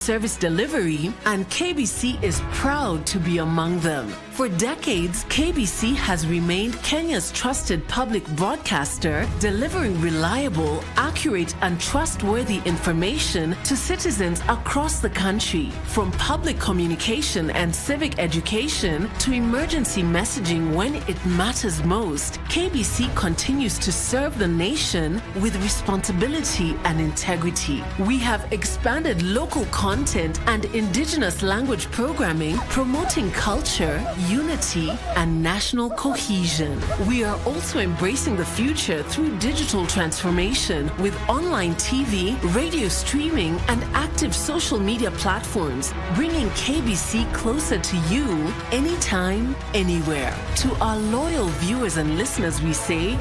service delivery, and KBC is proud to be among them. For decades, KBC has remained Kenya's trusted public broadcaster, delivering reliable, accurate, and trustworthy information to citizens across the country. From public communication and civic education to emergency messaging when it matters most, KBC continues to serve the nation with responsibility and integrity. We have expanded local content and indigenous language programming, promoting culture, unity, and national cohesion. We are also embracing the future through digital transformation with online TV, radio streaming, and active social media platforms, bringing KBC closer to you anytime, anywhere. To our loyal viewers and listeners, we say,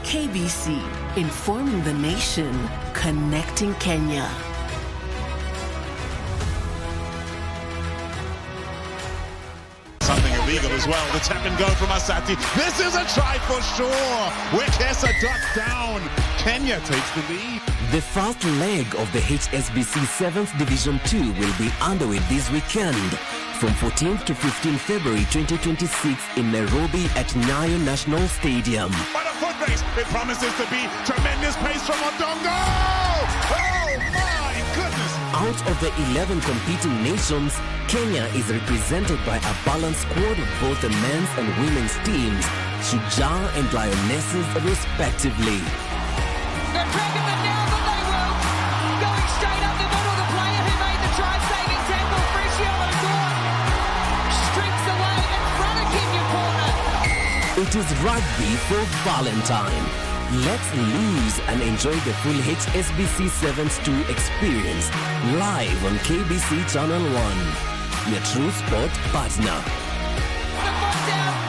KBC, informing the nation, connecting Kenya. Something illegal as well. The tap and go from Asati. This is a try for sure. Wekesa ducks down. Kenya takes the lead. The first leg of the HSBC 7th Division 2 will be underway this weekend from 14th to 15th February 2026 in Nairobi at Nyayo National Stadium. What a foot race. It promises to be tremendous pace from Odongo. Oh my goodness. Out of the 11 competing nations, Kenya is represented by a balanced squad of both the men's and women's teams, Shujaa and Lionesses respectively. They're dragging them down, but they will. Going straight up the middle, the player who made the try-saving tackle, Frisiolo Dawn, streaks away in front of Kenya corner. It is rugby for Valentine. Let's lose and enjoy the full HSBC 7s 2 experience live on KBC Channel 1, your true sport partner. The ball down.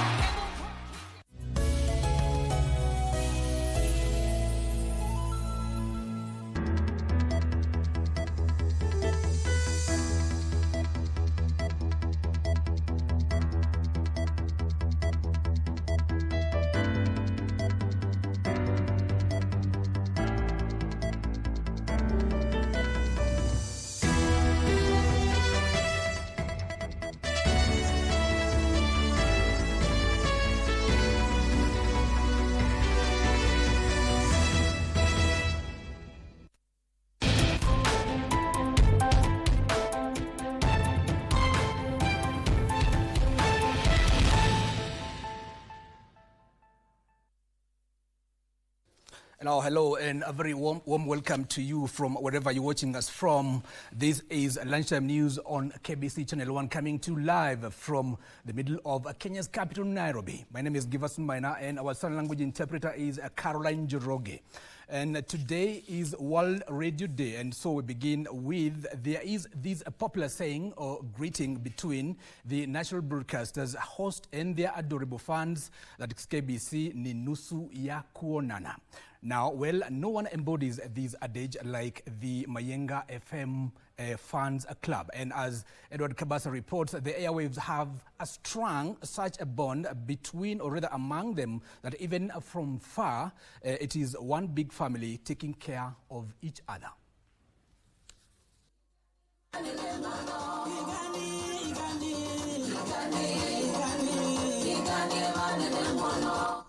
Hello, and a very warm welcome to you from wherever you're watching us from. This is Lunchtime News on KBC Channel 1, coming to live from the middle of Kenya's capital, Nairobi. My name is Giverson Maina, and our sign language interpreter is Caroline Joroge. And today is World Radio Day, and so we begin with, there is this popular saying or greeting between the national broadcasters host and their adorable fans, that is KBC ni nusu ya kuonana. Now, well, no one embodies this adage like the Mayenga FM Fans Club. And as Edward Kabasa reports, the airwaves have strung such a bond between, or rather among them, that even from far, it is one big family taking care of each other.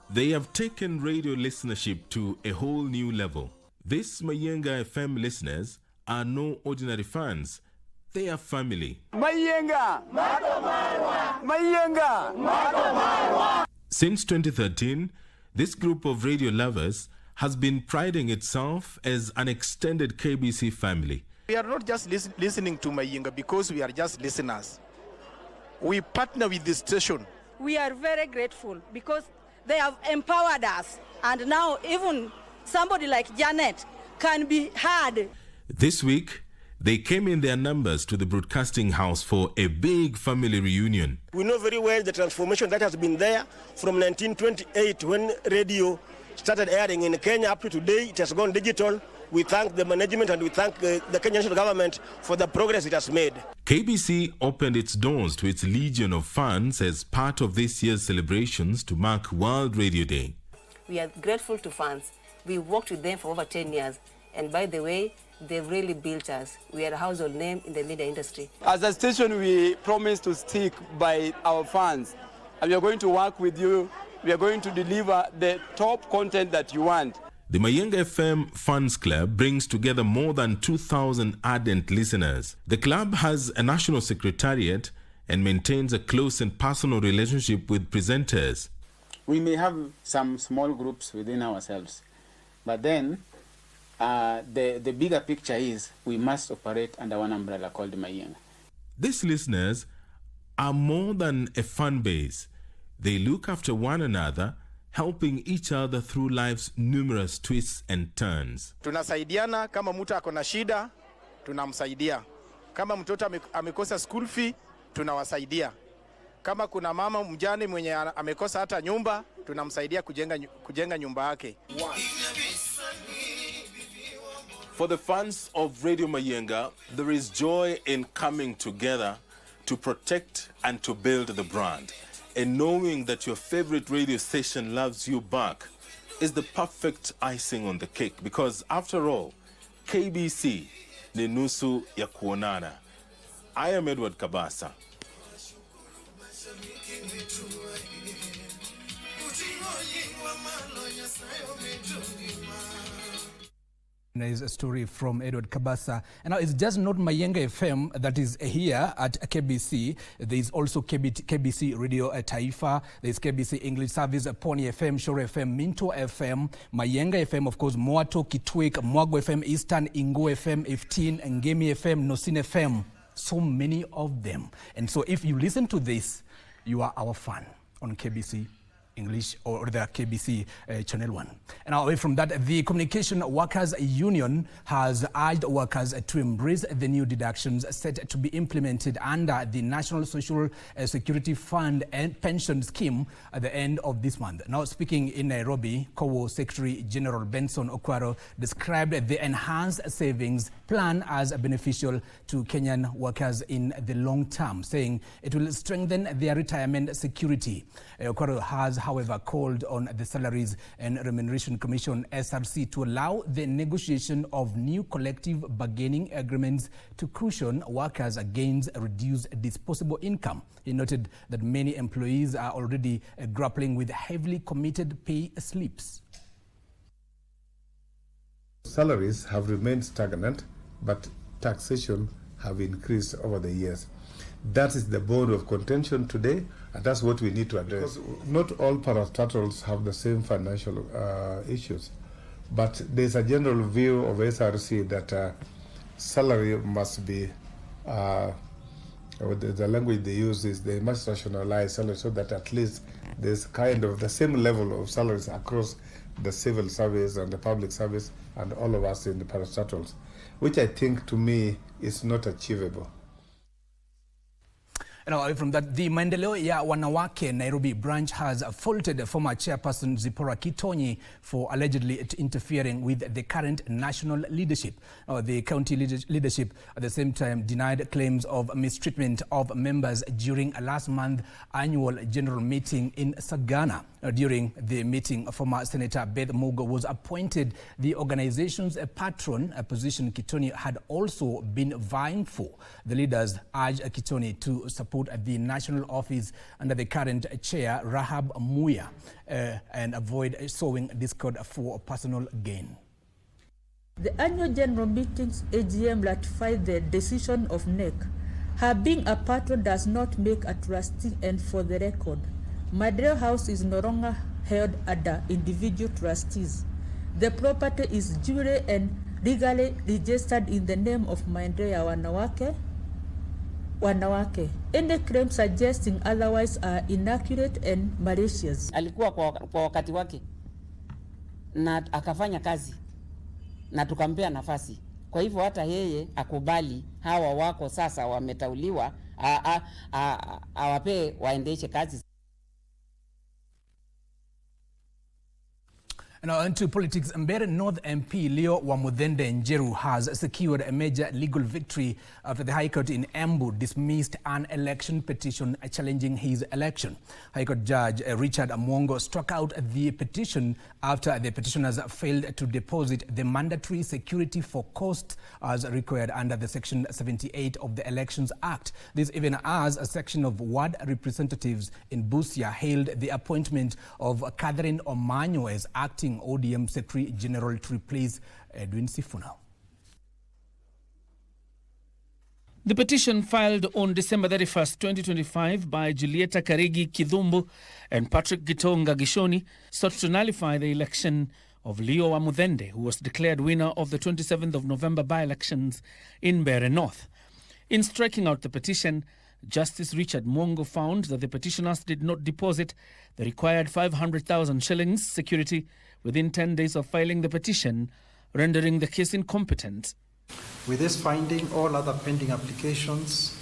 They have taken radio listenership to a whole new level. These Mayenga FM listeners are no ordinary fans. They are family. Mayenga! Mayenga! Since 2013, this group of radio lovers has been priding itself as an extended KBC family. We are not just listening to Mayenga because we are just listeners. We partner with the station. We are very grateful because they have empowered us, and now even somebody like Janet can be heard. This week, they came in their numbers to the broadcasting house for a big family reunion. We know very well the transformation that has been there from 1928 when radio started airing in Kenya up to today. It has gone digital. We thank the management and we thank the Kenyan national government for the progress it has made. KBC opened its doors to its legion of fans as part of this year's celebrations to mark World Radio Day. We are grateful to fans We worked with them for over 10 years. And by the way, they've really built us. We are a household name in the media industry. As a station, we promise to stick by our fans. And we are going to work with you. We are going to deliver the top content that you want. The Mayenga FM Fans Club brings together more than 2,000 ardent listeners. The club has a national secretariat and maintains a close and personal relationship with presenters. We may have some small groups within ourselves, but then the bigger picture is we must operate under one umbrella called Mayenga. These listeners are more than a fan base. They look after one another, helping each other through life's numerous twists and turns. Tunasaidiana, kama mtu ako na shida, tunamsaidia. Kama mtoto amekosa school fee, tunawasaidia. Kama kuna mama mjane mwenye amekosa hata nyumba, tunamsaidia kujenga nyumba yake. For the fans of Radio Mayenga, there is joy in coming together to protect and to build the brand. And knowing that your favorite radio station loves you back is the perfect icing on the cake. Because after all, KBC ni nusu ya kuonana. I am Edward Kabasa. There is a story from Edward Kabasa. And now it's just not Mayenga FM that is here at KBC. There is also KBC Radio Taifa. There is KBC English Service, Pony FM, Shore FM, Minto FM, Mayenga FM, of course, Moato, Kitwik, Mwago FM, Eastern, Ingo FM, 15, Ngemi FM, Nosin FM. So many of them. And so if you listen to this, you are our fan on KBC English or the KBC Channel 1. And away from that, the Communication Workers Union has urged workers to embrace the new deductions set to be implemented under the National Social Security Fund and Pension Scheme at the end of this month. Now, speaking in Nairobi, COWO Secretary General Benson Okwaro described the enhanced savings plan as beneficial to Kenyan workers in the long term, saying it will strengthen their retirement security. Okwaro has, however, called on the Salaries and Remuneration Commission, SRC, to allow the negotiation of new collective bargaining agreements to cushion workers against reduced disposable income. He noted that many employees are already grappling with heavily committed pay slips. Salaries have remained stagnant, but taxation have increased over the years. That is the bone of contention today, and that's what we need to address. Because not all parastatals have the same financial issues, but there's a general view of SRC that salary must be, the language they use is they must rationalize salary so that at least there's kind of the same level of salaries across the civil service and the public service and all of us in the parastatals, which I think to me is not achievable. And away from that, the Maendeleo ya Wanawake Nairobi branch has faulted former chairperson Zipporah Kitonyi for allegedly interfering with the current national leadership. The county leadership at the same time denied claims of mistreatment of members during last month's annual general meeting in Sagana. During the meeting, former Senator Beth Mugo was appointed the organization's patron, a position Kitonyi had also been vying for. The leaders urged Kitonyi to support the national office under the current chair, Rahab Muya, and avoid sowing discord for personal gain. The annual general meeting's AGM ratified the decision of NEC. Her being a patron does not make a trustee, and for the record, Maendeleo House is no longer held under individual trustees. The property is duly and legally registered in the name of Maendeleo Wanawake. Any claim suggesting otherwise are inaccurate and malicious. Alikuwa kwa wakati wake na akafanya kazi na tukampea nafasi. Kwa hivyo hata yeye akubali hawa wako sasa wametauliwa, awapee waendeshe kazi. Now into politics, Mbeere North MP Leo Wamuthende Njeru has secured a major legal victory after the High Court in Embu dismissed an election petition challenging his election. High Court Judge Richard Amwongo struck out the petition after the petitioners failed to deposit the mandatory security for costs as required under the Section 78 of the Elections Act. This even as a section of ward representatives in Busia hailed the appointment of Catherine Omanyo as acting ODM Secretary General to replace Edwin Sifuna. The petition filed on December 31st, 2025 by Julieta Karigi Kidhumbu and Patrick Gitonga Gishoni sought to nullify the election of Leo Wamuthende, who was declared winner of the 27th of November by-elections in Mbeere North. In striking out the petition, Justice Richard Mwongo found that the petitioners did not deposit the required 500,000 shillings security within 10 days of filing the petition, rendering the case incompetent. With this finding, all other pending applications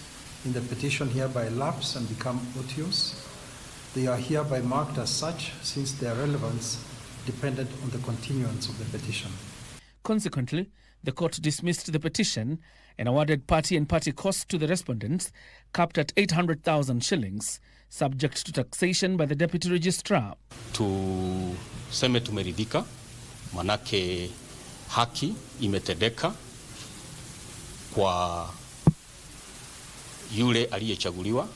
in the petition hereby lapse and become odious. They are hereby marked as such since their relevance depended on the continuance of the petition. Consequently, the court dismissed the petition and awarded party and party costs to the respondents, capped at 800,000 shillings, subject to taxation by the Deputy Registrar. Tuseme tumeridhika, manake haki imetendeka kwa yule aliyechaguliwa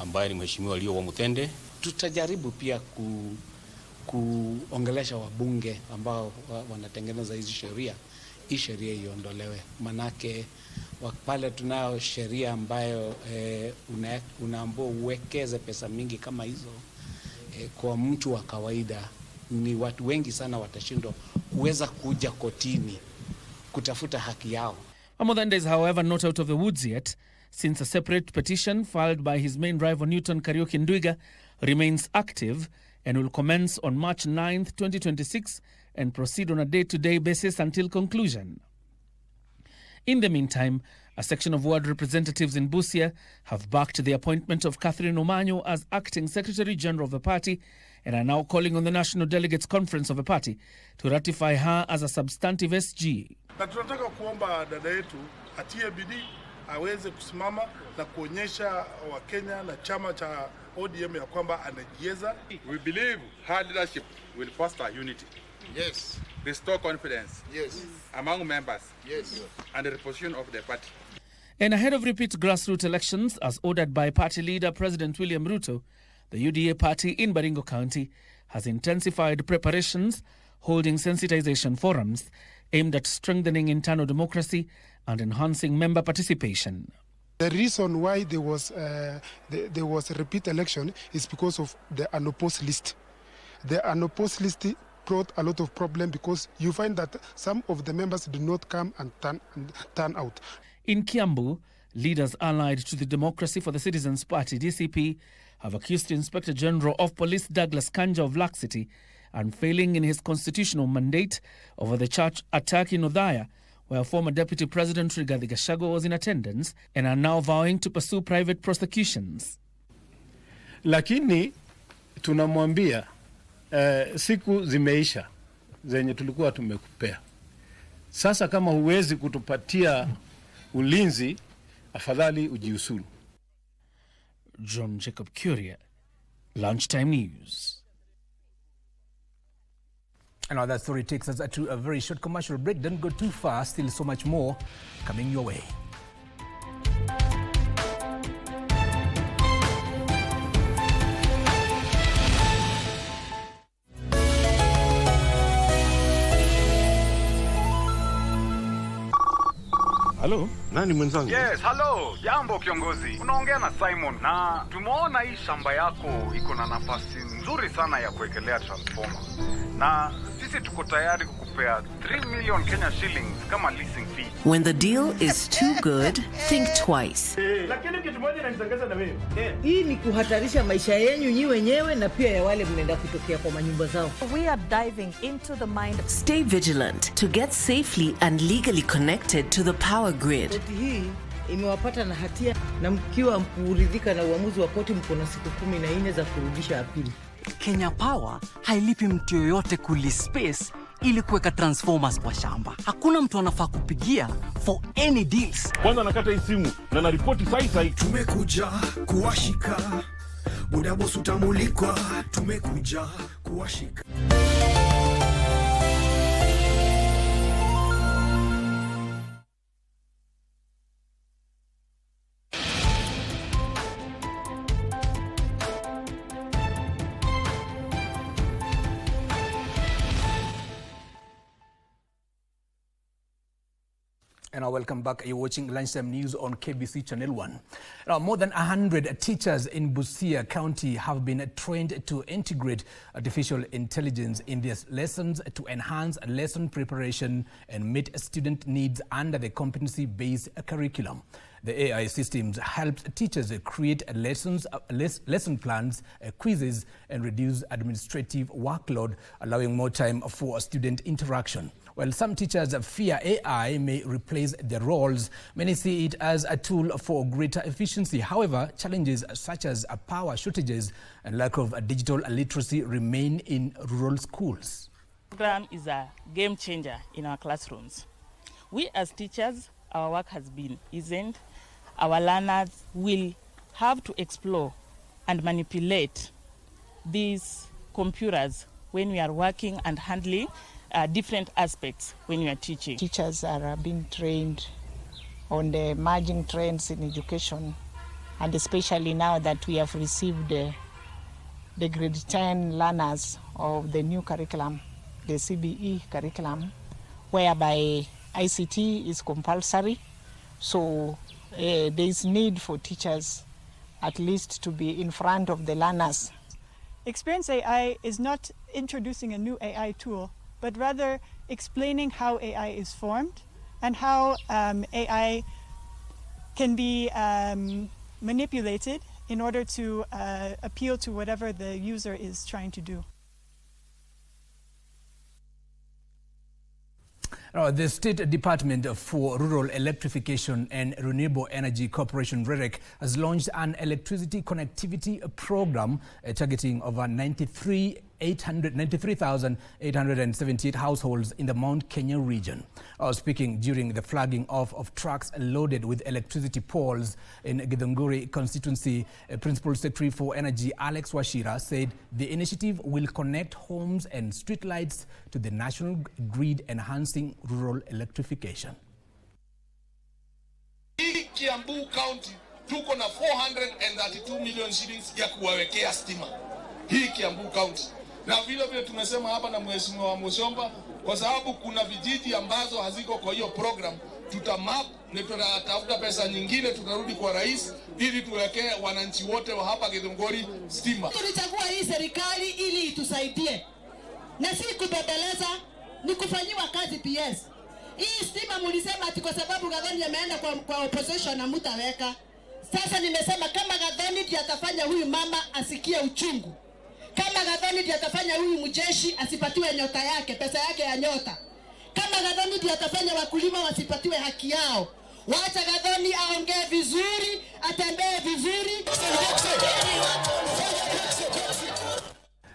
ambaye ni Mheshimiwa Leo Wamuthende. Tutajaribu pia kuongelesha wabunge ambao wanatengeneza hizi sheria, hii sheria iondolewe, manake pale tunao sheria ambayo unaambiwa uwekeze pesa mingi kama hizo kwa mtu wa kawaida, ni watu wengi sana watashindwa kuweza kuja kotini kutafuta haki yao. Wamuthende is however not out of the woods yet, since a separate petition filed by his main rival Newton Kariuki Ndwiga remains active and will commence on March 9th, 2026 and proceed on a day-to-day basis until conclusion. In the meantime, a section of ward representatives in Busia have backed the appointment of Catherine Omanyo as acting Secretary General of the party and are now calling on the National Delegates Conference of the party to ratify her as a substantive SG. Na tunataka kuomba dada yetu atie bidii aweze kusimama na kuonyesha Wakenya na chama cha ODM ya kwamba anajiweza. We believe her leadership will foster unity. Yes. Restore confidence. Yes. Among members. Yes. And the reposition of the party. And ahead of repeat grassroots elections, as ordered by party leader President William Ruto, the UDA party in Baringo County has intensified preparations, holding sensitization forums aimed at strengthening internal democracy and enhancing member participation. The reason why there was a repeat election is because of the unopposed list. The unopposed list brought a lot of problem because you find that some of the members did not come and turn out. In Kiambu, leaders allied to the Democracy for the Citizens Party, DCP, have accused Inspector General of Police Douglas Kanja of laxity and failing in his constitutional mandate over the church attack in Othaya, where former Deputy President Rigathi Gachagua was in attendance, and are now vowing to pursue private prosecutions. Lakini tunamwambia siku zimeisha zenye tulikuwa tumekupea. Sasa kama huwezi kutupatia ulinzi, afadhali ujiusulu. John Jacob Curia, Lunchtime News. And now that story takes us to a very short commercial break. Don't go too far, still so much more coming your way. Hello? Nani mwenzangu? Yes, hello. Jambo kiongozi. Unaongea na Simon na tumeona hii shamba yako iko na nafasi nzuri sana ya kuwekelea transformer. Na sisi tuko tayari kukupea 3 million Kenya shillings kama leasing fee. When the deal is too good, think twice. Lakini kitu moja inanishangaza na wewe. Hii ni kuhatarisha maisha yenu nyi wenyewe na pia ya wale mnaenda kutokea kwa manyumba zao. We are diving into the mind. Stay vigilant to get safely and legally connected to the power grid. Koti hii imewapata na hatia na mkiwa mkuridhika na uamuzi wa koti mko na siku 14 za kurudisha apili. Kenya Power hailipi mtu yoyote kulispace ili kuweka transformers kwa shamba. Hakuna mtu anafaa kupigia for any deals. Kwanza nakata hii simu na naripoti sai. Tumekuja kuwashika. Muda boss utamulikwa. Tumekuja kuwashika. And welcome back. You're watching Lunchtime News on KBC Channel 1. Now, more than 100 teachers in Busia County have been trained to integrate artificial intelligence in their lessons to enhance lesson preparation and meet student needs under the competency-based curriculum. The AI systems helps teachers create lesson plans, quizzes, and reduce administrative workload, allowing more time for student interaction. While some teachers fear AI may replace their roles, many see it as a tool for greater efficiency. However, challenges such as power shortages and lack of digital literacy remain in rural schools. The program is a game changer in our classrooms. We as teachers, our work has been eased. Our learners will have to explore and manipulate these computers when we are working and handling different aspects when you are teaching. Teachers are being trained on the emerging trends in education, and especially now that we have received the grade 10 learners of the new curriculum, the CBE curriculum, whereby ICT is compulsory. So there is need for teachers at least to be in front of the learners. Experience AI is not introducing a new AI tool, but rather explaining how AI is formed and how AI can be manipulated in order to appeal to whatever the user is trying to do. The State Department for Rural Electrification and Renewable Energy Corporation (REREC) has launched an electricity connectivity program targeting over 93,878 households in the Mount Kenya region. Speaking during the flagging off of trucks loaded with electricity poles in Githunguri constituency, Principal Secretary for Energy Alex Washira said the initiative will connect homes and streetlights to the national grid, enhancing rural electrification. Kiambu County tuko na 432 million shillings ya kuwawekea stima. Hii Kiambu County. Na vile vile tumesema hapa na Mheshimiwa Mushomba, kwa sababu kuna vijiji ambazo haziko kwa hiyo program, tutamap na tutatafuta pesa nyingine, tutarudi kwa rais ili tuwekee wananchi wote wa hapa Githunguri stima. Tulichagua hii serikali ili itusaidie, na si kubembeleza, ni kufanyiwa kazi PS. Hii stima mulisema ati kwa sababu Gathoni ameenda kwa opposition na mutaweka. Sasa nimesema kama Gathoni ndiye atafanya huyu mama asikie uchungu, kama Gathoni ndiye atafanya huyu mjeshi asipatiwe nyota yake, pesa yake ya nyota, kama Gathoni ndiye atafanya wakulima wasipatiwe haki yao, wacha Gathoni aongee vizuri, atembee vizuri.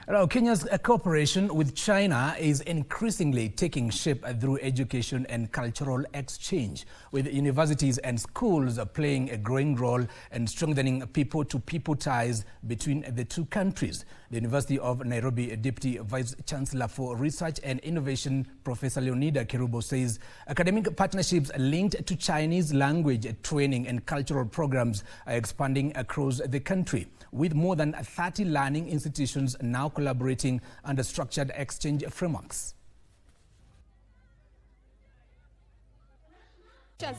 Now, Kenya's cooperation with China is increasingly taking shape through education and cultural exchange, with universities and schools playing a growing role in strengthening people-to-people ties between the two countries. The University of Nairobi Deputy Vice Chancellor for Research and Innovation, Professor Leonida Kerubo, says academic partnerships linked to Chinese language training and cultural programs are expanding across the country, with more than 30 learning institutions now collaborating under structured exchange frameworks.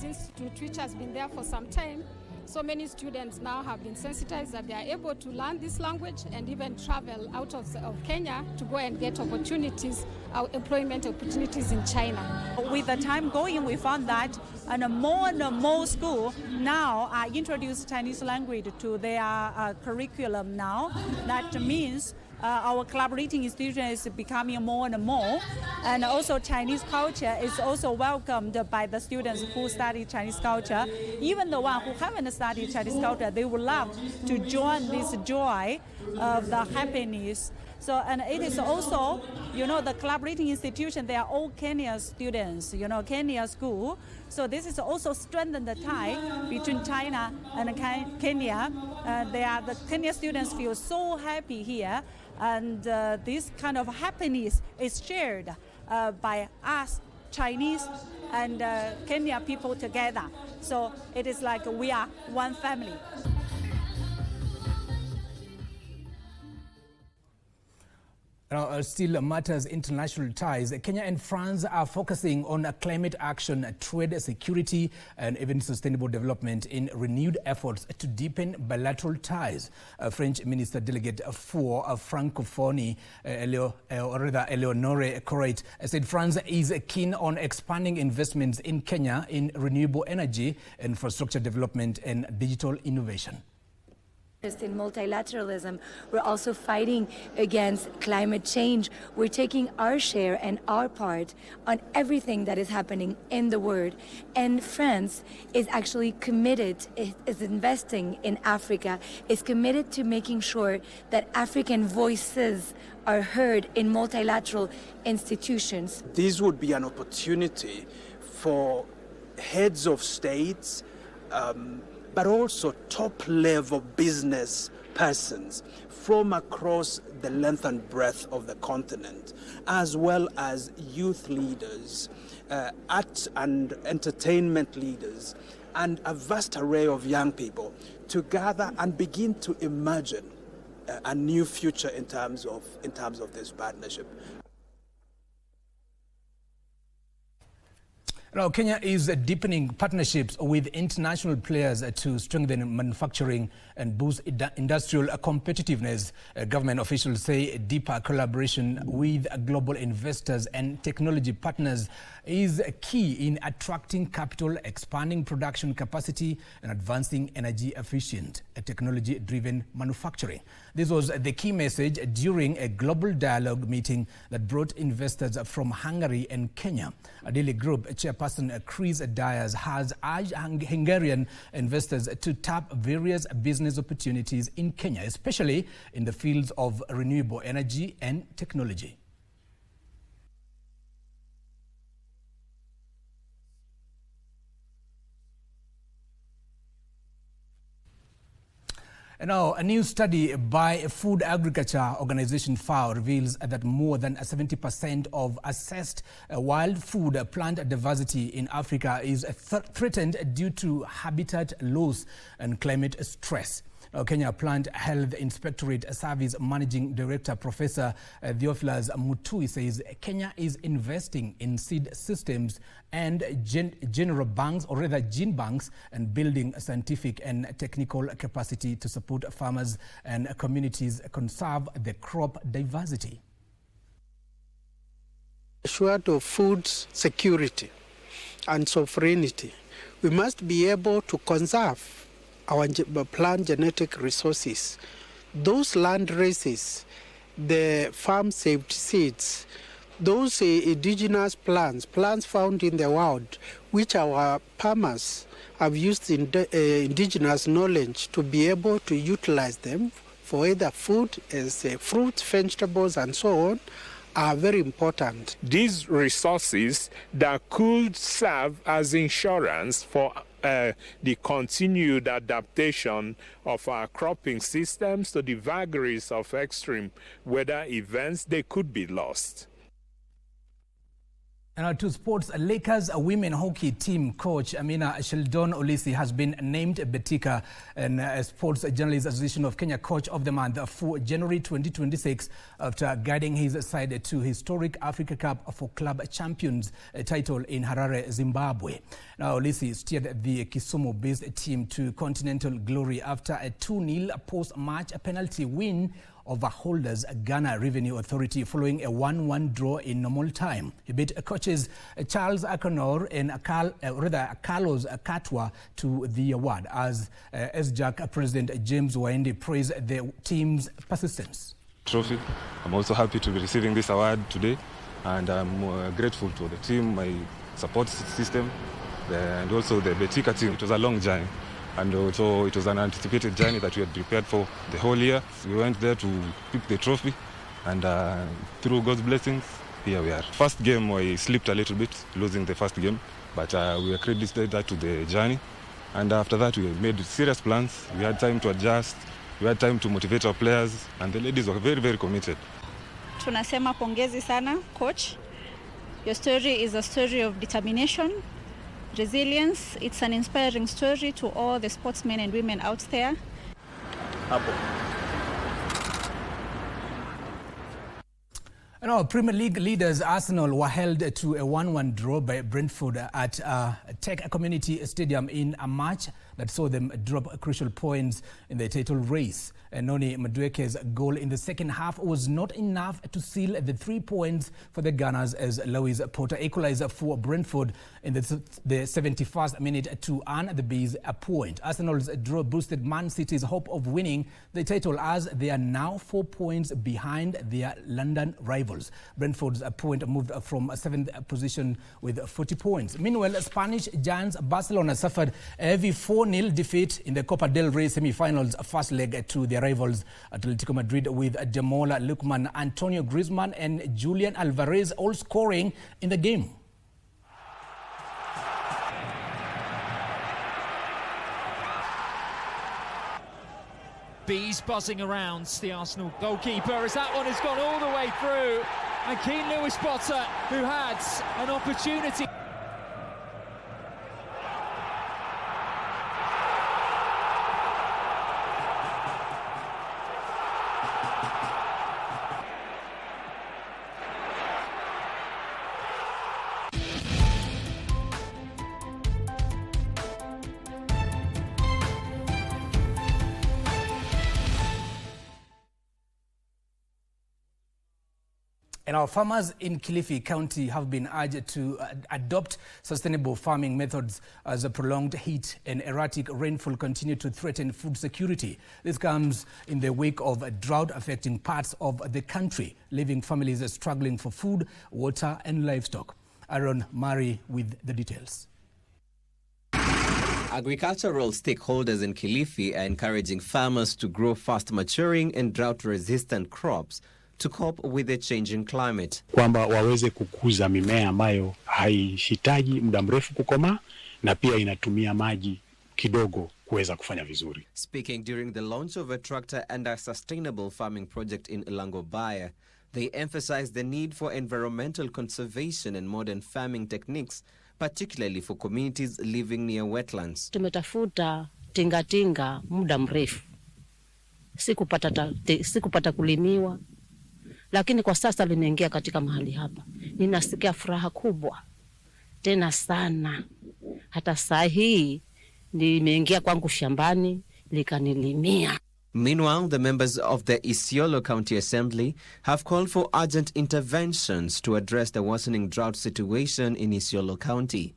Institute, which has been there for some time, so many students now have been sensitized that they are able to learn this language and even travel out of Kenya to go and get opportunities, employment opportunities in China. With the time going, we found that and more schools now introduce Chinese language to their curriculum now. That means our collaborating institution is becoming more and more. And also Chinese culture is also welcomed by the students who study Chinese culture. Even the ones who haven't studied Chinese culture, they would love to join this joy of the happiness. So, and it is also, the collaborating institution, they are all Kenya students, Kenya school. So this is also strengthened the tie between China and Kenya. The Kenya students feel so happy here. And this kind of happiness is shared by us, Chinese and Kenya people together. So it is like we are one family. Now, still matters international ties. Kenya and France are focusing on climate action, trade, security, and even sustainable development in renewed efforts to deepen bilateral ties. French Minister Delegate for Francophonie, Eleonore Correct, said France is keen on expanding investments in Kenya in renewable energy, infrastructure development, and digital innovation. In multilateralism, we're also fighting against climate change. We're taking our share and our part on everything that is happening in the world. And France is actually committed, is investing in Africa, is committed to making sure that African voices are heard in multilateral institutions. This would be an opportunity for heads of states, but also top-level business persons from across the length and breadth of the continent, as well as youth leaders, art and entertainment leaders, and a vast array of young people to gather and begin to imagine a new future in terms of this partnership. Now, Kenya is deepening partnerships with international players to strengthen manufacturing and boost industrial competitiveness. Government officials say deeper collaboration with global investors and technology partners is key in attracting capital, expanding production capacity, and advancing energy-efficient, technology-driven manufacturing. This was the key message during a global dialogue meeting that brought investors from Hungary and Kenya. A Daily Group chairperson Chris Dyers has urged Hungarian investors to tap various business opportunities in Kenya, especially in the fields of renewable energy and technology. Now, a new study by Food Agriculture Organization FAO reveals that more than 70% of assessed wild food plant diversity in Africa is threatened due to habitat loss and climate stress. Kenya Plant Health Inspectorate Service Managing Director Professor Theophilus Mutui says Kenya is investing in seed systems and general banks, or rather gene banks, and building scientific and technical capacity to support farmers and communities conserve the crop diversity. Assured of food security and sovereignty, we must be able to conserve our plant genetic resources. Those land races, the farm-saved seeds, those indigenous plants found in the wild, which our farmers have used indigenous knowledge to be able to utilize them for either food, as fruits, vegetables, and so on, are very important. These resources that could serve as insurance for the continued adaptation of our cropping systems to the vagaries of extreme weather events, they could be lost. And to sports, Lakers women hockey team coach Amina Sheldon Olisi has been named Betika and Sports Journalists Association of Kenya Coach of the Month for January 2026 after guiding his side to historic Africa Cup for Club Champions title in Harare, Zimbabwe. Now, Olisi steered the Kisumu-based team to continental glory after a 2-0 post-match penalty win over holders Ghana Revenue Authority following a 1-1 draw in normal time. He beat coaches Charles Akonor and Carlos Katwa to the award as SJAC President James Waindi praised the team's persistence. trophy. I'm also happy to be receiving this award today, and I'm grateful to the team, my support system, and also the Betika team. It was a long journey, and also it was an anticipated journey that we had prepared for the whole year. We went there to pick the trophy, and through God's blessings, here we are. First game, we slipped a little bit, losing the first game, but we accredited that to the journey. And after that, we made serious plans. We had time to adjust. We had time to motivate our players, and the ladies were very, very committed. Tunasema pongezi sana, coach. Your story is a story of determination, resilience. It's an inspiring story to all the sportsmen and women out there. Now, Premier League leaders Arsenal were held to a 1-1 draw by Brentford at Tech Community Stadium in a match that saw them drop crucial points in the title race. Noni Madueke's goal in the second half was not enough to seal the 3 points for the Gunners as Lewis Potter equalized for Brentford in the 71st minute to earn the Bees a point. Arsenal's draw boosted Man City's hope of winning the title as they are now 4 points behind their London rivals. Brentford's point moved from 7th position with 40 points. Meanwhile, Spanish giants Barcelona suffered a heavy 4-0 defeat in the Copa del Rey semi-finals first leg to their rivals Atletico Madrid, with Demola Lookman, Antonio Griezmann and Julian Alvarez all scoring in the game. Bees buzzing around the Arsenal goalkeeper as that one has gone all the way through, and Keane Lewis Potter, who had an opportunity. And our farmers in Kilifi County have been urged to adopt sustainable farming methods as a prolonged heat and erratic rainfall continue to threaten food security. This comes in the wake of a drought affecting parts of the country, leaving families struggling for food, water and livestock. Aaron Murray with the details. Agricultural stakeholders in Kilifi are encouraging farmers to grow fast-maturing and drought-resistant crops to cope with the changing climate. Kwamba waweze kukuza mimea ambayo haihitaji muda mrefu kukomaa na pia inatumia maji kidogo kuweza kufanya vizuri. Speaking during the launch of a tractor and a sustainable farming project in Langobaya, they emphasized the need for environmental conservation and modern farming techniques, particularly for communities living near wetlands. Tumetafuta tingatinga muda mrefu. Sikupata kulimiwa. Lakini kwa sasa limeingia katika mahali hapa. Ninasikia furaha kubwa. Tena sana. Hata saa hii limeingia kwangu shambani likanilimia. Meanwhile, the members of the Isiolo County Assembly have called for urgent interventions to address the worsening drought situation in Isiolo County.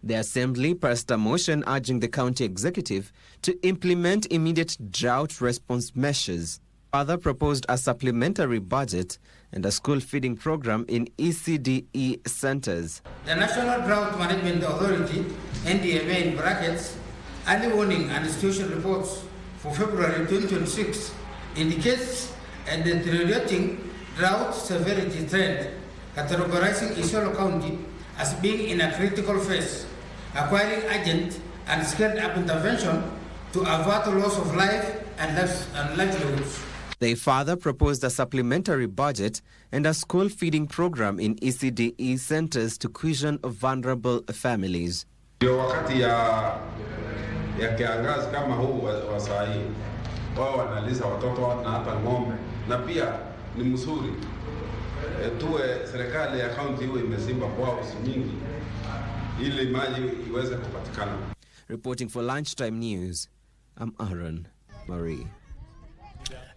The Assembly passed a motion urging the county executive to implement immediate drought response measures. Further proposed a supplementary budget and a school feeding program in ECDE centers. The National Drought Management Authority, NDMA in brackets, early warning and situation reports for February 2026 indicates a deteriorating drought severity trend, categorizing Isiolo County as being in a critical phase, acquiring urgent and scaled-up intervention to avert loss of life and livelihoods. They further proposed a supplementary budget and a school feeding program in ECDE centers to cushion vulnerable families. Wakati ya kiangazi kama huu wa saa hii, wao wanalisha watoto na hata ng'ombe, na pia ni mzuri tuwe serikali ya kaunti iwe imesimba bwawa nyingi ili maji iweze kupatikana. Reporting for Lunchtime News, I'm Aaron Marie.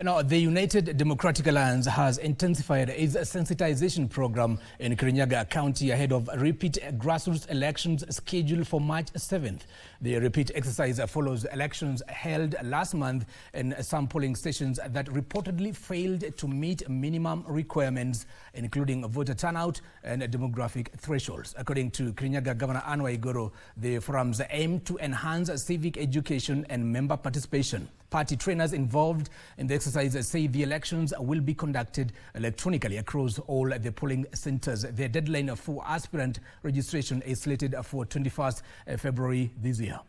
Now, the United Democratic Alliance has intensified its sensitization program in Kirinyaga County ahead of repeat grassroots elections scheduled for March 7th. The repeat exercise follows elections held last month in some polling stations that reportedly failed to meet minimum requirements, including voter turnout and demographic thresholds. According to Kirinyaga Governor Anne Waiguru, the forums aim to enhance civic education and member participation. Party trainers involved in the exercise say the elections will be conducted electronically across all the polling centers. The deadline for aspirant registration is slated for 21st February this year.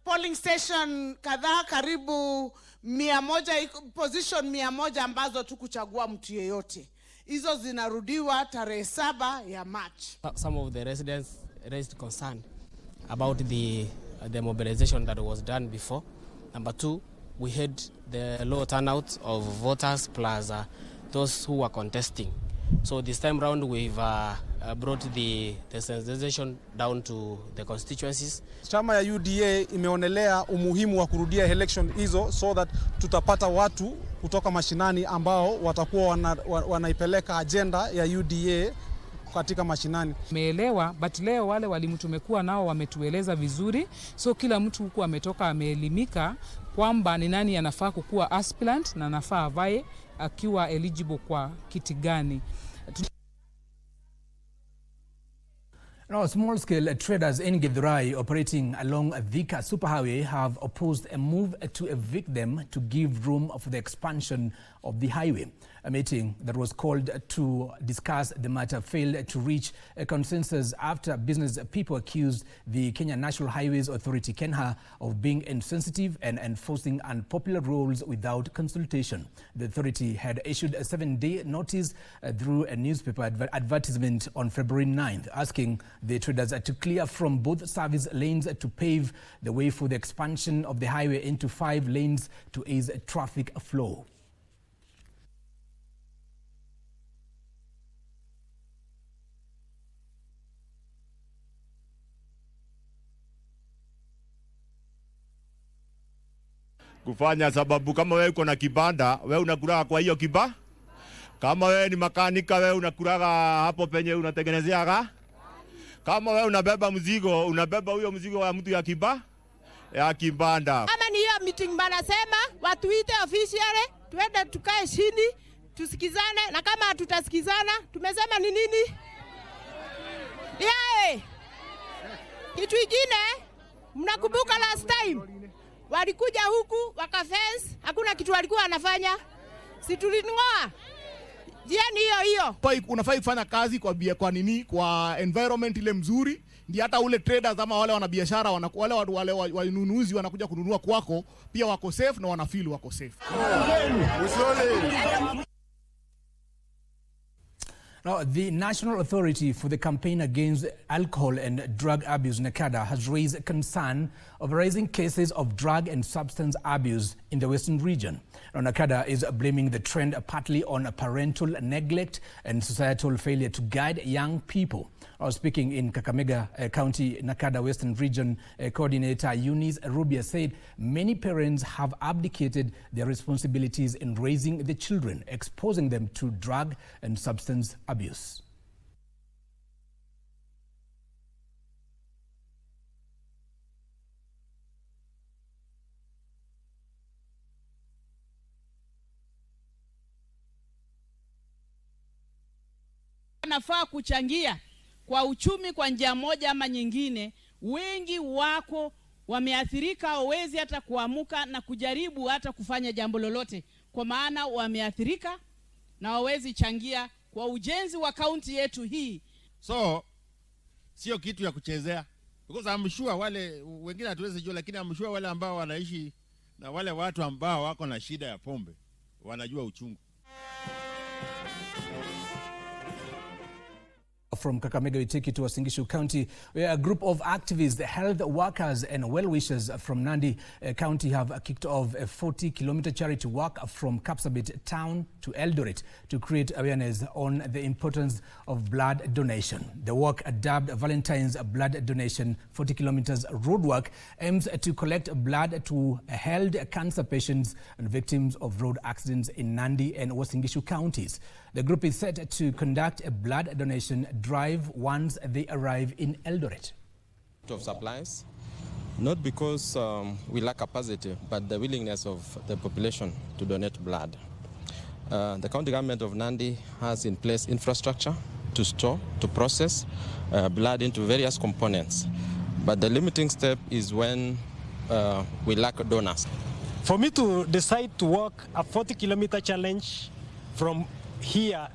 Polling station kadhaa karibu 100, position 100 ambazo tukuchagua mtu yeyote. Hizo zinarudiwa tarehe 7 ya March. Some of the residents raised concern about the mobilization that was done before. Number 2, we had the low turnout of voters plus those who were contesting. So this time round we've brought the sensitization down to the constituencies. Chama ya UDA imeonelea umuhimu wa kurudia election hizo so that tutapata watu kutoka mashinani ambao watakuwa wanaipeleka agenda ya UDA katika mashinani. Tumeelewa, but leo wale walimu tumekuwa nao wametueleza vizuri, so kila mtu huku ametoka ameelimika kwamba ni nani anafaa kukuwa aspirant na anafaa avae akiwa eligible kwa kiti gani. Now, small-scale traders in Githurai operating along Thika Superhighway have opposed a move to evict them to give room for the expansion of the highway. A meeting that was called to discuss the matter failed to reach a consensus after business people accused the Kenya National Highways Authority, KENHA, of being insensitive and enforcing unpopular rules without consultation. The authority had issued a 7-day notice through a newspaper advertisement on February 9th, asking the traders to clear from both service lanes to pave the way for the expansion of the highway into 5 lanes to ease traffic flow. Kufanya sababu kama wewe uko na kibanda, wewe unakulaga kwa hiyo kiba. Kama wewe ni makanika, wewe unakulaga hapo penye unatengenezeaga. Kama wewe unabeba mzigo, unabeba huyo mzigo wa mtu ya kibanda. Kama ni hiyo meeting banasema watuite officially, tuende tukae chini, tusikizane, na kama hatutasikizana, tumesema ni nini? Kitu kingine, mnakumbuka last time walikuja huku wakafence, hakuna kitu walikuwa wanafanya. Si tulingoa. Jiani hiyo. Unafai kufanya kazi kwa environment ile mzuri, ndio hata ule traders ama wale wanabiashara wale wanunuzi wanakuja kununua kwako pia wako safe na wanafeel wako safe. Now, the National Authority for the Campaign Against Alcohol and Drug Abuse, NACADA, has raised concern of rising cases of drug and substance abuse in the Western region. Now, NACADA is blaming the trend partly on parental neglect and societal failure to guide young people. Speaking in Kakamega County, NACADA Western Region Coordinator Eunice Rubia said many parents have abdicated their responsibilities in raising the children, exposing them to drug and substance abuse. Nafaa kuchangia kwa uchumi kwa njia moja ama nyingine. Wengi wako wameathirika, hawezi hata kuamuka na kujaribu hata kufanya jambo lolote, kwa maana wameathirika na hawezi changia kwa ujenzi wa kaunti yetu hii. So sio kitu ya kuchezea, because I'm sure wale wengine hatuwezi jua, lakini I'm sure wale ambao wanaishi na wale watu ambao wako na shida ya pombe wanajua uchungu. From Kakamega, we take you to Wasingishu County, where a group of activists, health workers and well-wishers from Nandi County have kicked off a 40-kilometer charity walk from Kapsabet town to Eldoret to create awareness on the importance of blood donation. The walk, dubbed Valentine's Blood Donation 40 kilometers road walk, aims to collect blood to held cancer patients and victims of road accidents in Nandi and Wasingishu counties. The group is set to conduct a blood donation drive once they arrive in Eldoret. Of supplies, not because we lack capacity, but the willingness of the population to donate blood. The county government of Nandi has in place infrastructure to store, to process blood into various components. But the limiting step is when we lack donors. For me to decide to walk a 40-kilometer challenge from here,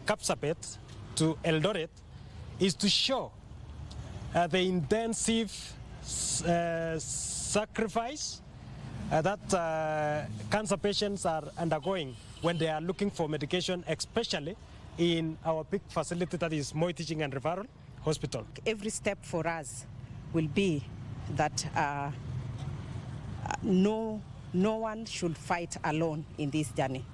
Kapsabet, to Eldoret, is to show the intensive sacrifice that cancer patients are undergoing when they are looking for medication, especially in our big facility that is Moi Teaching and Referral Hospital. Every step for us will be that no one should fight alone in this journey.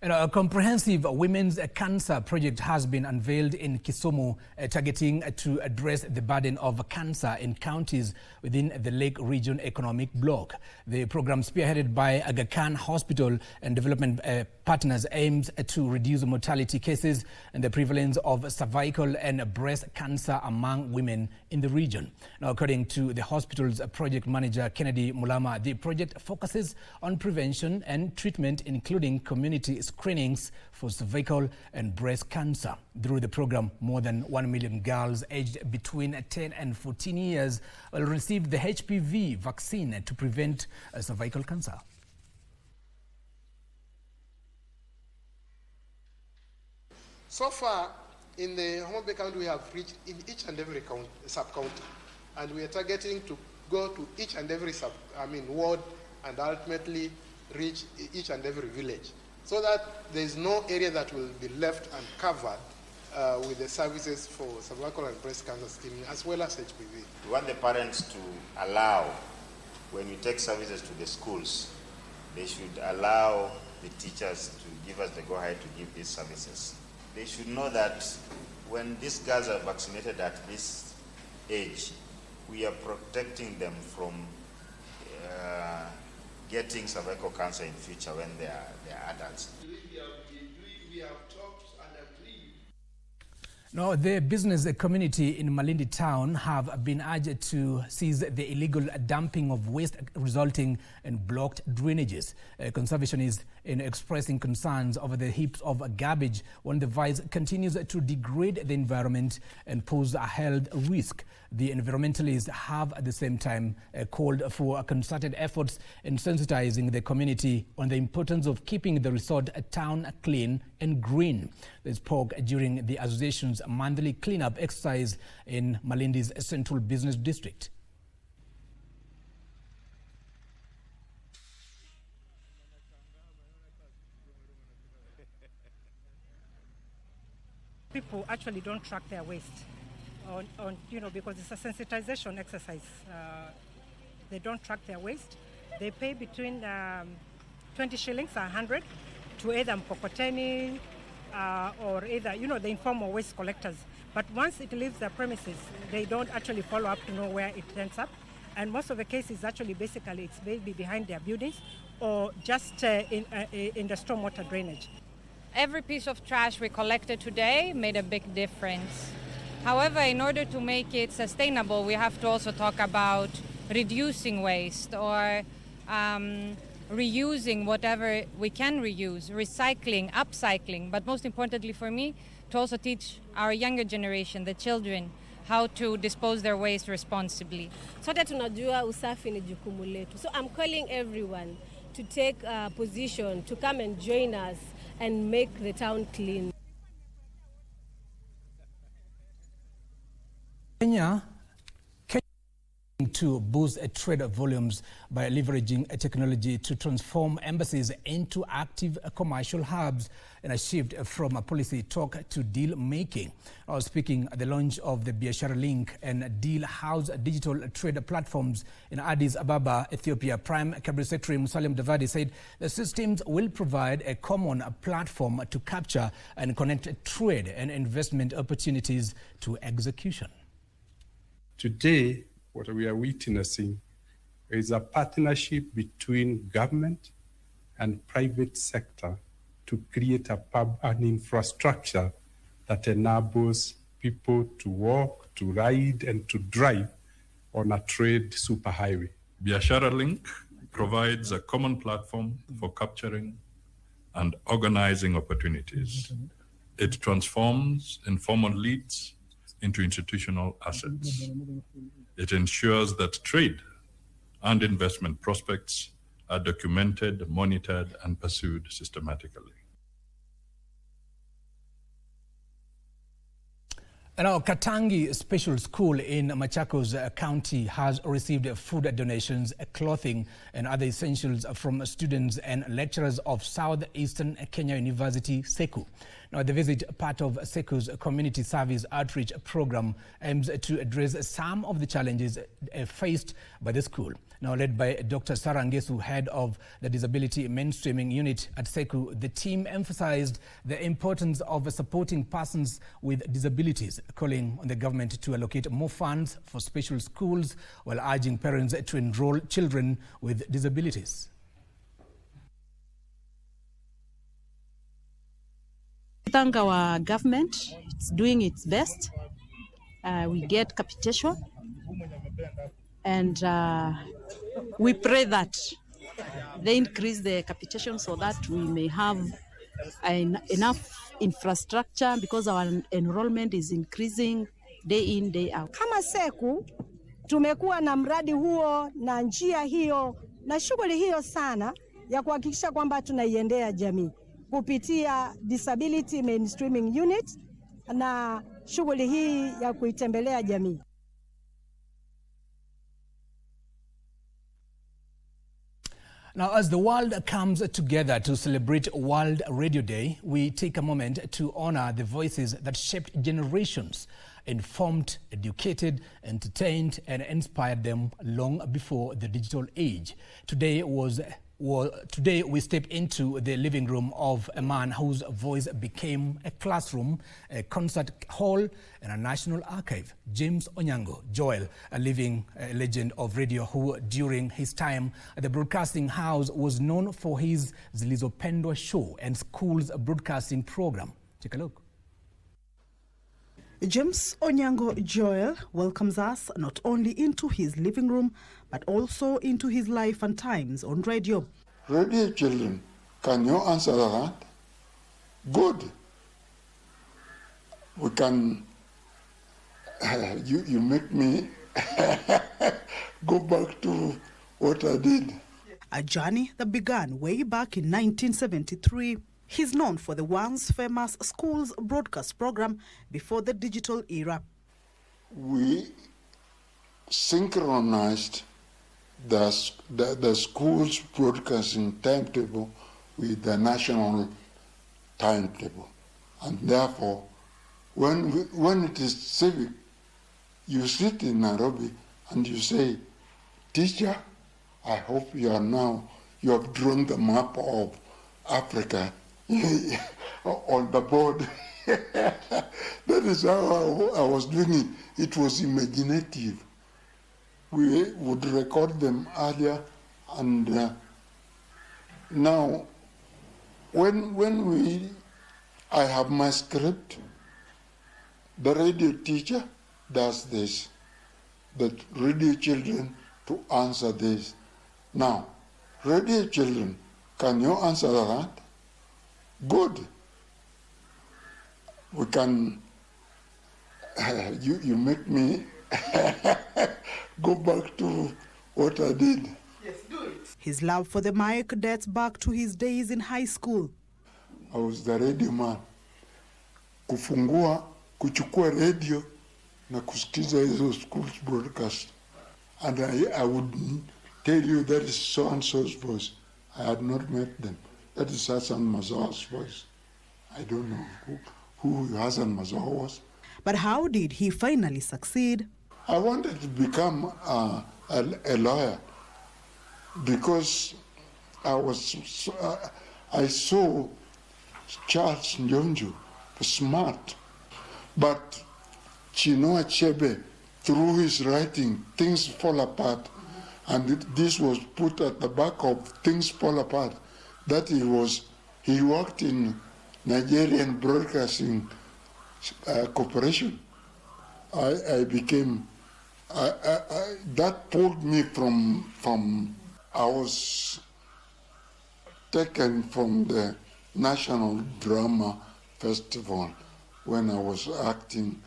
A comprehensive women's cancer project has been unveiled in Kisumu, targeting to address the burden of cancer in counties within the Lake Region Economic Bloc. The program, spearheaded by Aga Khan Hospital and development partners, aims to reduce mortality cases and the prevalence of cervical and breast cancer among women in the region. Now, according to the hospital's project manager, Kennedy Mulama, the project focuses on prevention and treatment, including community screenings for cervical and breast cancer. Through the program, more than 1 million girls aged between 10 and 14 years will receive the HPV vaccine to prevent cervical cancer. So far, in the Homa Bay County, we have reached in each and every sub-county, and we are targeting to go to each and every ward and ultimately reach each and every village, so that there is no area that will be left uncovered with the services for cervical and breast cancer screening, as well as HPV. We want the parents to allow, when we take services to the schools, they should allow the teachers to give us the go-ahead to give these services. They should know that when these girls are vaccinated at this age, we are protecting them from getting cervical cancer in future when they are adults. We have talked and agreed. Now, the business community in Malindi town have been urged to cease the illegal dumping of waste resulting in blocked drainages. Conservationists in expressing concerns over the heaps of garbage when the vice continues to degrade the environment and pose a health risk. The environmentalists have at the same time called for concerted efforts in sensitizing the community on the importance of keeping the resort town clean and green. They spoke during the association's monthly cleanup exercise in Malindi's central business district. People actually don't track their waste, because it's a sensitization exercise. They don't track their waste. They pay between 20 shillings, 100, to either Mkokoteni or either, the informal waste collectors. But once it leaves their premises, they don't actually follow up to know where it ends up. And most of the cases actually, basically, it's maybe behind their buildings or just in the stormwater drainage. Every piece of trash we collected today made a big difference. However, in order to make it sustainable, we have to also talk about reducing waste or reusing whatever we can reuse, recycling, upcycling, but most importantly for me, to also teach our younger generation, the children, how to dispose their waste responsibly. Sote tunajua usafi ni jukumu letu. So I'm calling everyone to take a position, to come and join us and make the town clean. Kenya to boost trade volumes by leveraging technology to transform embassies into active commercial hubs in a shift from a policy talk to deal making. I was speaking at the launch of the Biashara Link and Deal House digital trade platforms in Addis Ababa, Ethiopia. Prime Cabinet Secretary Musalia Mudavadi said the systems will provide a common platform to capture and connect trade and investment opportunities to execution. Today, what we are witnessing is a partnership between government and private sector to create an infrastructure that enables people to walk, to ride, and to drive on a trade superhighway. Biashara Link provides a common platform for capturing and organizing opportunities. It transforms informal leads into institutional assets. It ensures that trade and investment prospects are documented, monitored, and pursued systematically. Now, Katangi Special School in Machakos County has received food donations, clothing, and other essentials from students and lecturers of Southeastern Kenya University, SEKU. Now, the visit, part of SEKU's community service outreach program, aims to address some of the challenges faced by the school. Now, led by Dr. Sarah Ngesu, head of the Disability Mainstreaming Unit at SEKU, the team emphasized the importance of supporting persons with disabilities, calling on the government to allocate more funds for special schools while urging parents to enroll children with disabilities. Thank our government, it's doing its best. We get capitation, and we pray that they increase the capitation so that we may have enough infrastructure, because our enrollment is increasing day in, day out. Kama SEKU tumekuwa na mradi huo na njia hiyo na shughuli hiyo sana ya kuhakikisha kwamba tunaiendea jamii kupitia Disability Mainstreaming Unit na shughuli hii ya kuitembelea jamii. Now, as the world comes together to celebrate World Radio Day, we take a moment to honor the voices that shaped generations, informed, educated, entertained, and inspired them long before the digital age. Today we step into the living room of a man whose voice became a classroom, a concert hall, and a national archive. James Onyango Joel, a living legend of radio who, during his time at the broadcasting house, was known for his Zilizopendwa show and school's broadcasting program. Take a look. James Onyango Joel welcomes us not only into his living room, but also into his life and times on radio. Radio children, can you answer that? Good. We can, you make me go back to what I did. A journey that began way back in 1973. He's known for the once famous schools broadcast program before the digital era. We synchronized the school's broadcasting timetable with the national timetable. And therefore, when it is civic, you sit in Nairobi and you say, teacher, I hope you have drawn the map of Africa on the board. That is how I was doing it. It was imaginative. We would record them earlier, and now when I have my script, the radio teacher does this, the radio children to answer this. Now, radio children, can you answer that? Good. We can, you make me go back to what I did. Yes, do it. His love for the mic dates back to his days in high school. I was the radio man. Kuchukua radio na kusikiza hizo schools broadcast. and I would tell you that is so-and-so's voice. I had not met them. That is Hassan Mazah's voice. I don't know who Hassan Mazah was. But how did he finally succeed? I wanted to become a lawyer because I saw Charles Njonjo was smart, but Chinua Achebe, through his writing, Things Fall Apart, and this was put at the back of Things Fall Apart, that he worked in Nigerian Broadcasting Corporation. I became, that pulled me from, I was taken from the National Drama Festival when I was acting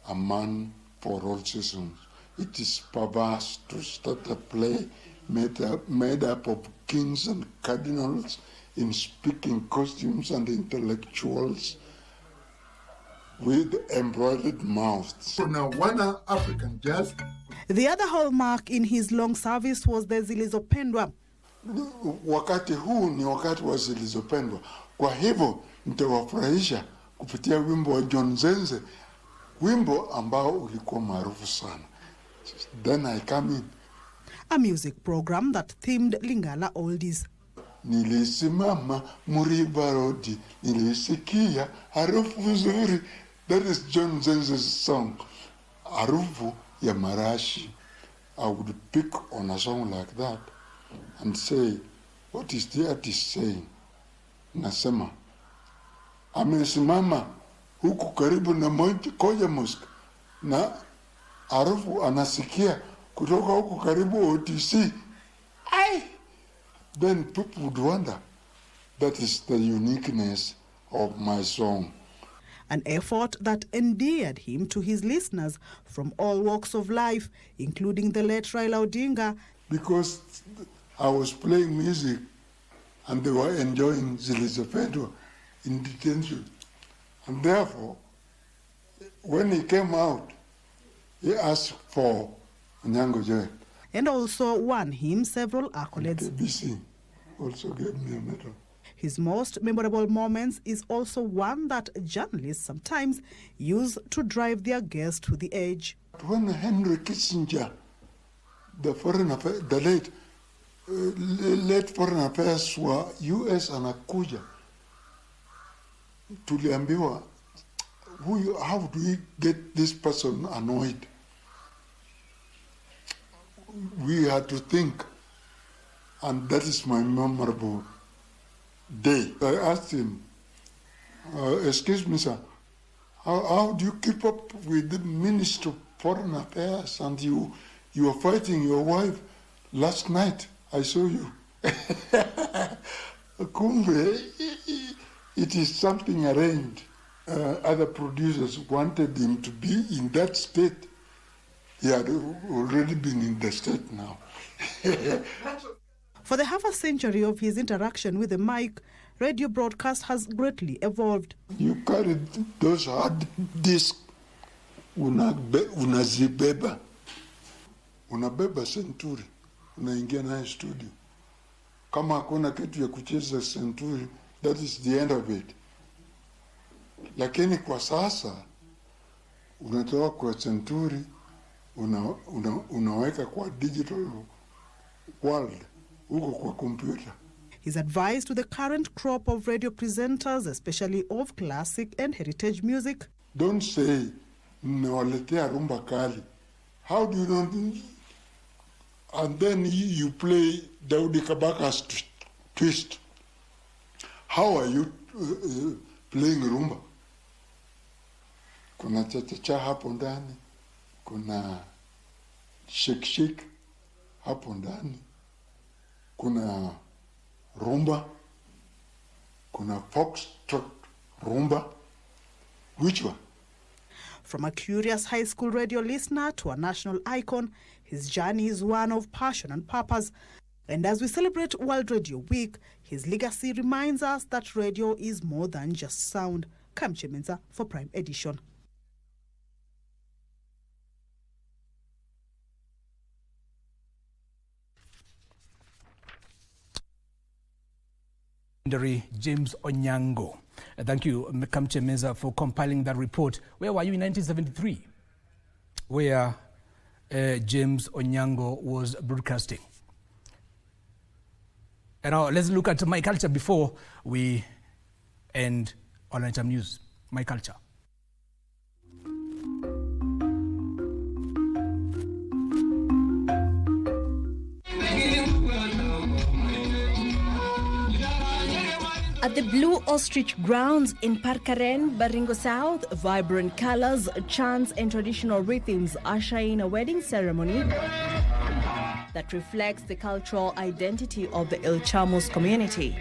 A Man for All Seasons. It is perverse to start a play made up of kings and cardinals in speaking costumes and intellectuals with embroidered mouths. Now, one African jazz. The other hallmark in his long service was the Zilizopendwa. Wakati huu ni wakati wa Zilizopendwa. Kwa hivyo nitawafurahisha kupitia wimbo wa John Zenze, wimbo ambao ulikuwa maarufu sana. Then I come in. A music program that themed Lingala oldies. Nilisimama Muriba Road, nilisikia harufu nzuri. That is John Zenze's song, harufu ya marashi. I would pick on a song like that and say, what is the artist saying? Nasema, amesimama huku karibu na Koja Mosque na harufu anasikia kutoka huku karibu OTC. Then people would wonder. That is the uniqueness of my song. An effort that endeared him to his listeners from all walks of life, including the late Raila Odinga. Because I was playing music and they were enjoying Zilizopendwa in detention. And therefore, when he came out, he asked for Onyango Joy. And also won him several accolades. KBC also gave me a medal. His most memorable moments is also one that journalists sometimes use to drive their guests to the edge. When Henry Kissinger, the late foreign affairs were US anakuja, tuliambiwa, how do we get this person annoyed? We had to think, and that is my memorable day. I asked him, excuse me, sir, how do you keep up with the Minister of Foreign Affairs and you are fighting your wife last night? I saw you. Kumbe, it is something arranged. Other producers wanted him to be in that state. He had already been in the state now. For the half a century of his interaction with the mic, radio broadcast has greatly evolved. You carried those hard discs, unazibeba. Unabeba Century, unaingia naye studio. Kama hakuna kitu ya kucheza Century, that is the end of it. Lakini kwa sasa, unatoa kwa Century, unaweka kwa digital world, uko kwa computer. His advice to the current crop of radio presenters, especially of classic and heritage music. Don't say, nawaletea rumba kali. How do you know? And then you play Daudi Kabaka's twist. How are you playing rumba? Kuna cha-cha-cha hapo ndani. Kuna shake hapo ndani. Kuna rumba. Kuna foxtrot rumba. Which one? From a curious high school radio listener to a national icon, his journey is one of passion and purpose. And as we celebrate World Radio Week, his legacy reminds us that radio is more than just sound. Kamche Menza for Prime Edition. James Onyango. Thank you, Kamche Meza, for compiling that report. Where were you in 1973? Where James Onyango was broadcasting. And now let's look at My Culture before we end on Lunchtime News. My Culture. At the Blue Ostrich Grounds in Parkaren, Baringo South, vibrant colors, chants and traditional rhythms usher in a wedding ceremony that reflects the cultural identity of the Ilchamos community.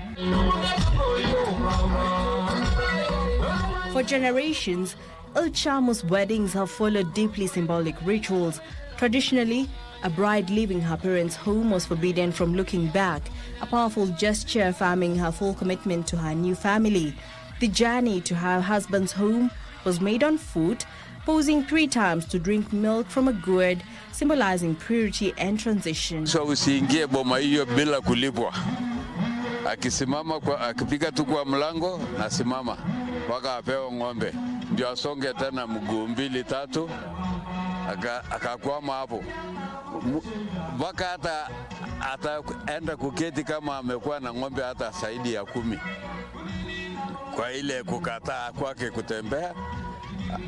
For generations, Ilchamos weddings have followed deeply symbolic rituals. Traditionally, a bride leaving her parents' home was forbidden from looking back, a powerful gesture affirming her full commitment to her new family. The journey to her husband's home was made on foot, pausing 3 times to drink milk from a gourd, symbolizing purity and transition. So usiingie boma hiyo bila kulipwa. Akisimama kwa akipiga tu kwa mlango na simama mpaka apewe ng'ombe. Ndio asonge tena mguu 2 3 akakwama hapo. Mpaka hata ataenda kuketi kama amekuwa na ng'ombe hata zaidi ya 10. Kwa ile kukataa kwake kutembea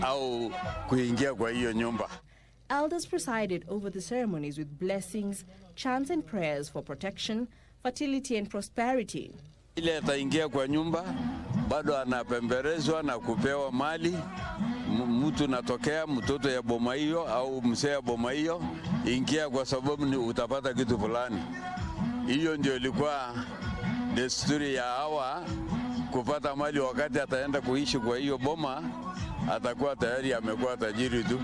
au kuingia kwa hiyo nyumba. Elders presided over the ceremonies with blessings, chants and prayers for protection, fertility and prosperity. Ile ataingia kwa nyumba bado anapemberezwa na kupewa mali. Mtu natokea mtoto ya boma hiyo au mzee ya boma hiyo, ingia kwa sababu ni utapata kitu fulani. Hiyo ndio ilikuwa desturi ya hawa kupata mali. Wakati ataenda kuishi kwa hiyo boma, atakuwa tayari amekuwa tajiri tu.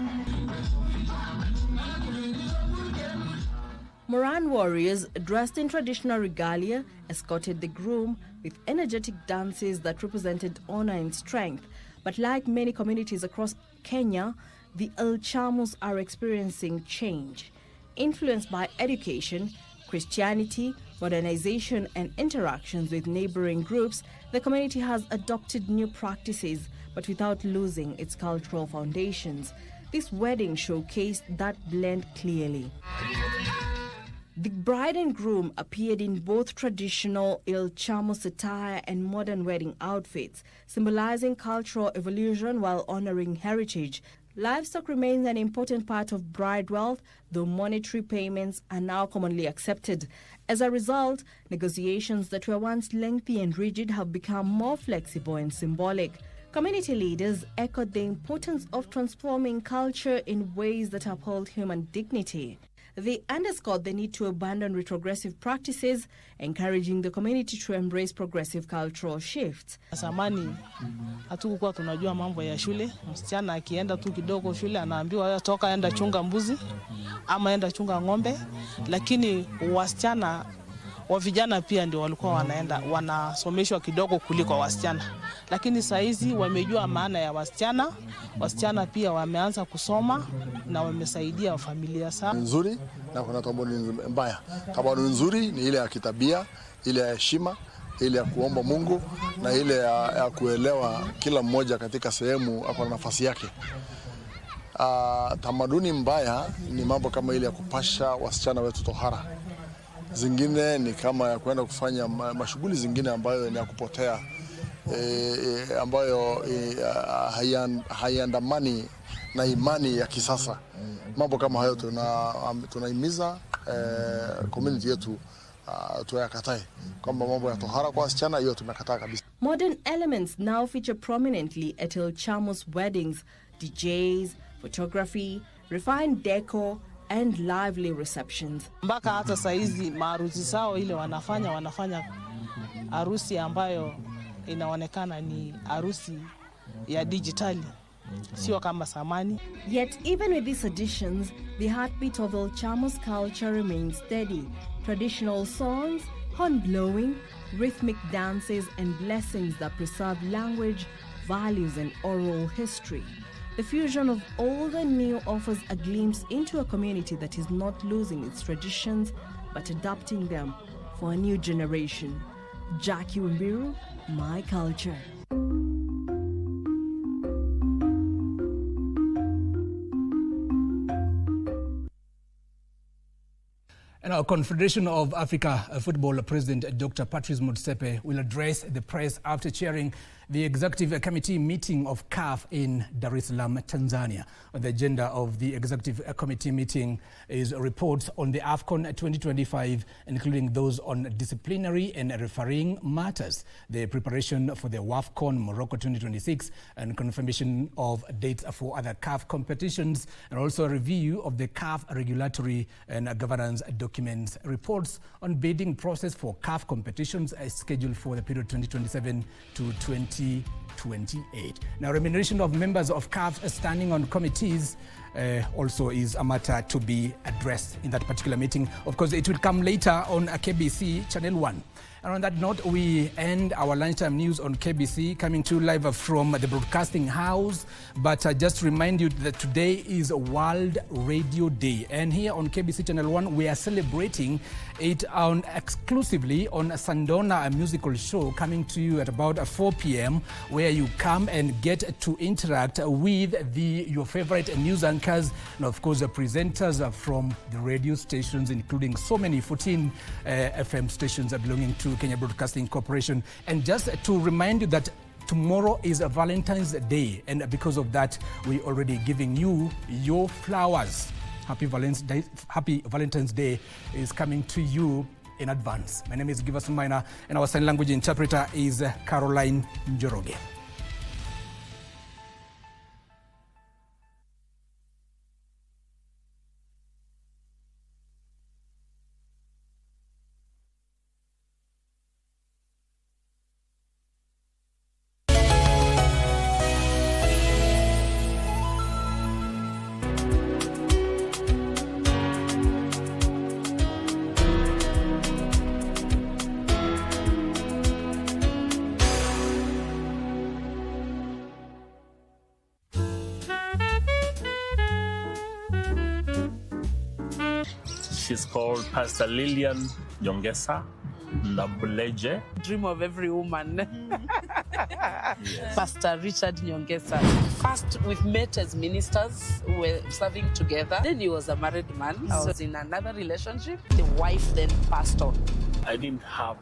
Moran warriors dressed in traditional regalia escorted the groom with energetic dances that represented honor and strength. But like many communities across Kenya, the Ilchamos are experiencing change. Influenced by education, Christianity, modernization, and interactions with neighboring groups, the community has adopted new practices, but without losing its cultural foundations. This wedding showcased that blend clearly. The bride and groom appeared in both traditional Ilchamos attire and modern wedding outfits, symbolizing cultural evolution while honoring heritage. Livestock remains an important part of bride wealth, though monetary payments are now commonly accepted. As a result, negotiations that were once lengthy and rigid have become more flexible and symbolic. Community leaders echoed the importance of transforming culture in ways that uphold human dignity. They underscored the need to abandon retrogressive practices, encouraging the community to embrace progressive cultural shifts. Zamani hatukuwa tunajua mambo ya shule. Msichana akienda tu kidogo shule anaambiwa toka enda chunga mbuzi ama enda chunga ng'ombe, lakini wasichana wa vijana pia ndio walikuwa wanasomeshwa kidogo kuliko wasichana. Lakini saa hizi wamejua maana ya wasichana. Wasichana pia wameanza kusoma na wamesaidia familia sana. Nzuri na kuna tamaduni mbaya. Tamaduni nzuri ni ile ya kitabia, ile ya heshima, ile ya kuomba Mungu na ile ya kuelewa kila mmoja katika sehemu ako na nafasi yake. Tamaduni mbaya ni mambo kama ile ya kupasha wasichana wetu tohara. Zingine ni kama ya kwenda kufanya mashughuli zingine ambayo ni ya kupotea, ambayo haiandamani na imani ya kisasa. Mambo kama hayo tunahimiza community yetu tuyakatae, kwamba mambo ya tohara kwa wasichana hiyo tumekataa kabisa. Modern elements now feature prominently at Ilchamos weddings: DJs, photography, refined decor, and lively receptions. Mpaka hata saizi maharusi sao ile wanafanya harusi ambayo inaonekana ni harusi ya digitali, sio kama zamani. Yet even with these additions, the heartbeat of Ilchamos culture remains steady. Traditional songs, horn blowing, rhythmic dances, and blessings that preserve language, values, and oral history. The fusion of old and new offers a glimpse into a community that is not losing its traditions, but adapting them for a new generation. Jackie Wimbiru, My Culture. And our Confederation of Africa Football President Dr. Patrice Motsepe will address the press after chairing the Executive Committee meeting of CAF in Dar es Salaam, Tanzania. On the agenda of the Executive Committee meeting is reports on the AFCON 2025, including those on disciplinary and refereeing matters, the preparation for the WAFCON Morocco 2026, and confirmation of dates for other CAF competitions, and also a review of the CAF regulatory and governance documents. Reports on bidding process for CAF competitions are scheduled for the period 2027 to 2028. Now, remuneration of members of CAF standing on committees also is a matter to be addressed in that particular meeting. Of course, it will come later on KBC Channel 1. And on that note, we end our lunchtime news on KBC, coming to you live from the broadcasting house. But just remind you that today is World Radio Day. And here on KBC Channel 1, we are celebrating it exclusively on Sandona, a musical show coming to you at about 4 p.m., where you come and get to interact with your favorite news anchors and, of course, the presenters from the radio stations, including so many 14 FM stations belonging to Kenya Broadcasting Corporation. And just to remind you that tomorrow is a Valentine's Day, and because of that, we're already giving you your flowers. Happy Valentine's Day is coming to you in advance. My name is Givas Maina, and our sign language interpreter is Caroline Njoroge. She's called Pastor Lillian Nyongesa Nabuleje. Dream of every woman. Yes. Pastor Richard Nyongesa. First, we've met as ministers, we were serving together. Then he was a married man. I was in another relationship. The wife then passed on. I didn't have